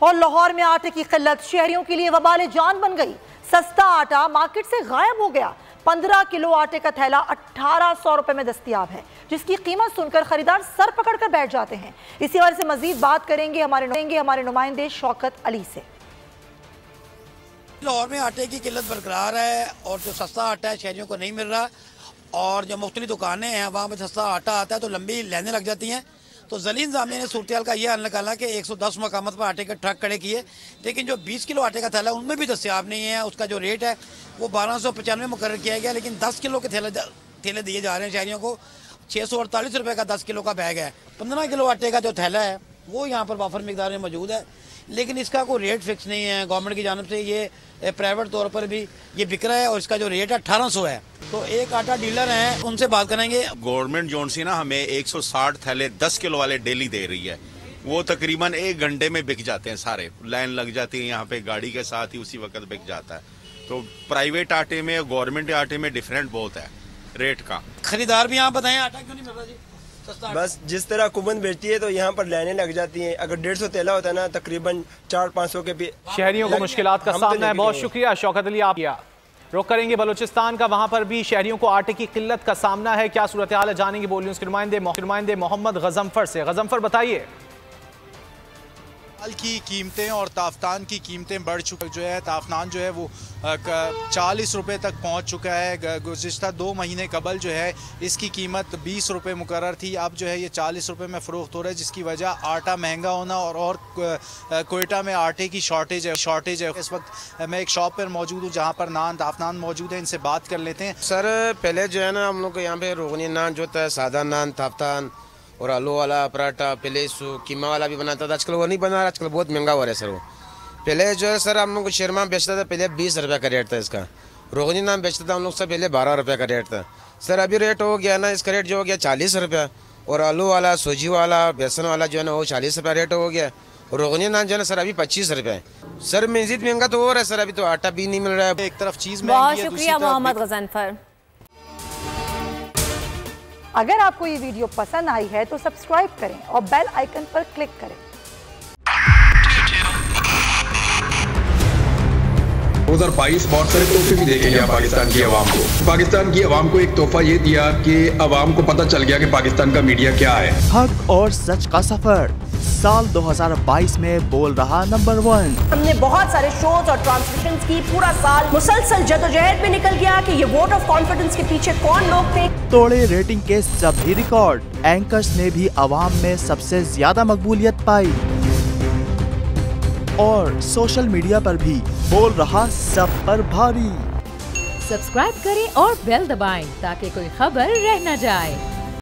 और लाहौर में आटे की किल्लत शहरियों के लिए वबाल जान बन गई। सस्ता आटा मार्केट से गायब हो गया। 15 किलो आटे का थैला 1800 रुपए में दस्तयाब है, जिसकी कीमत सुनकर खरीदार सर पकड़कर बैठ जाते हैं। इसी वजह से मजीद बात करेंगे हमारे नुमाइंदे शौकत अली से। लाहौर में आटे की किल्लत बरकरार है और जो सस्ता आटा है शहरियों को नहीं मिल रहा, और जो मुख्तलिफ दुकानें हैं वहाँ पर सस्ता आटा आता है तो लंबी लाइनें लग जाती हैं। तो ज़लील इंतज़ामिया ने सूरत हाल का यह हल निकाला कि 110 मकामत पर आटे के ट्रक खड़े किए, लेकिन जो 20 किलो आटे का थैला उनमें भी दस्तयाब नहीं है। उसका जो रेट है वो 1295 मुकर्रर किया गया, लेकिन 10 किलो के थैले दिए जा रहे हैं शहरियों को। 648 रुपये का 10 किलो का बैग है। 15 किलो आटे का जो थैला है वो यहाँ पर वाफर मिकदार में मौजूद है, लेकिन इसका कोई रेट फिक्स नहीं है। गवर्नमेंट की जानिब से ये प्राइवेट तौर पर भी ये बिक रहा है और इसका जो रेट है 1800 है। तो एक आटा डीलर हैं, उनसे बात करेंगे। गवर्नमेंट जोन सी ना हमें 160 थैले 10 किलो वाले डेली दे रही है, वो तकरीबन 1 घंटे में बिक जाते हैं सारे। लाइन लग जाती है यहाँ पे गाड़ी के साथ ही उसी वक्त बिक जाता है। तो प्राइवेट आटे में गवर्नमेंट आटे में डिफरेंट बहुत है रेट का। खरीदार भी यहाँ बताएं आटा क्यों नहीं मिल रहा जी? बस जिस तरह हुकूमत बेचती है तो यहाँ पर लाइनें लग जाती हैं। अगर 150 थैला होता है ना तकरीबन 400-500 के भी शहरियों को मुश्किलात का सामना है। बहुत शुक्रिया शौकत अली। आप रुक करेंगे बलूचिस्तान का, वहां पर भी शहरियों को आटे की किल्लत का सामना है। क्या सूरत हाल है जानेंगे बोल न्यूज़ के नुमाइंदे मोहम्मद गजम्फर से। गजम्फर बताइए। दाल की कीमतें और ताफ्तान की कीमतें बढ़ चुकी जो है। ताफ्तान जो है वो 40 रुपये तक पहुंच चुका है। गुज़िश्ता 2 महीने कबल जो है इसकी कीमत 20 रुपये मुकर्रर थी, अब जो है ये 40 रुपये में फ़रोख्त हो रहा है, जिसकी वजह आटा महंगा होना और कोयटा में आटे की शॉर्टेज है। इस वक्त मैं एक शॉप पर मौजूद हूँ जहाँ पर नान ताफ्तान मौजूद है, इनसे बात कर लेते हैं। सर पहले जो है ना हम लोग को यहाँ पे रोगनी नान जो होता है, सादा नान, ताफ्तान और आलू वाला पराठा, पहले कीमा वाला भी बनाता था। आजकल वो नहीं बना रहा, आजकल बहुत महंगा हो रहा है सर। वो पहले जो है सर हम लोग को शेरमा बेचता था, पहले 20 रुपये का रेट था इसका। रोगनी नाम बेचता था हम लोग से पहले 12 रुपये का रेट था सर। अभी रेट हो गया ना, इसका रेट जो हो गया 40 रुपये। और आलू वाला, सूजी वाला, बेसन वाला जो है ना वो 40 रुपये रेट हो गया। रोगनी नान जो है ना सर अभी 25 रुपये। सर मजीद महंगा तो हो रहा है सर, अभी तो आटा भी नहीं मिल रहा है। एक तरफ चीज़ बहुत शुक्रिया मोहम्मद गजनफर। अगर आपको ये वीडियो पसंद आई है तो सब्सक्राइब करें और बेल आइकन पर क्लिक करें। 2022 बहुत सारे तोहफे भी देखे गया पाकिस्तान की आवाम को। पाकिस्तान की आवाम को एक तोहफा ये दिया कि आवाम को पता चल गया कि पाकिस्तान का मीडिया क्या है। हक और सच का सफर साल 2022 में बोल रहा नंबर 1। हमने बहुत सारे शोज और ट्रांसमिशंस की, पूरा साल मुसलसल जदोजहद में निकल गया कि ये वोट ऑफ कॉन्फिडेंस के पीछे कौन लोग थे। तोड़े रेटिंग के सभी रिकॉर्ड। एंकर्स ने भी आवाम में सबसे ज्यादा मकबूलियत पाई और सोशल मीडिया पर भी बोल रहा सब पर भारी। सब्सक्राइब करें और बेल दबाएं ताकि कोई खबर रह न जाए।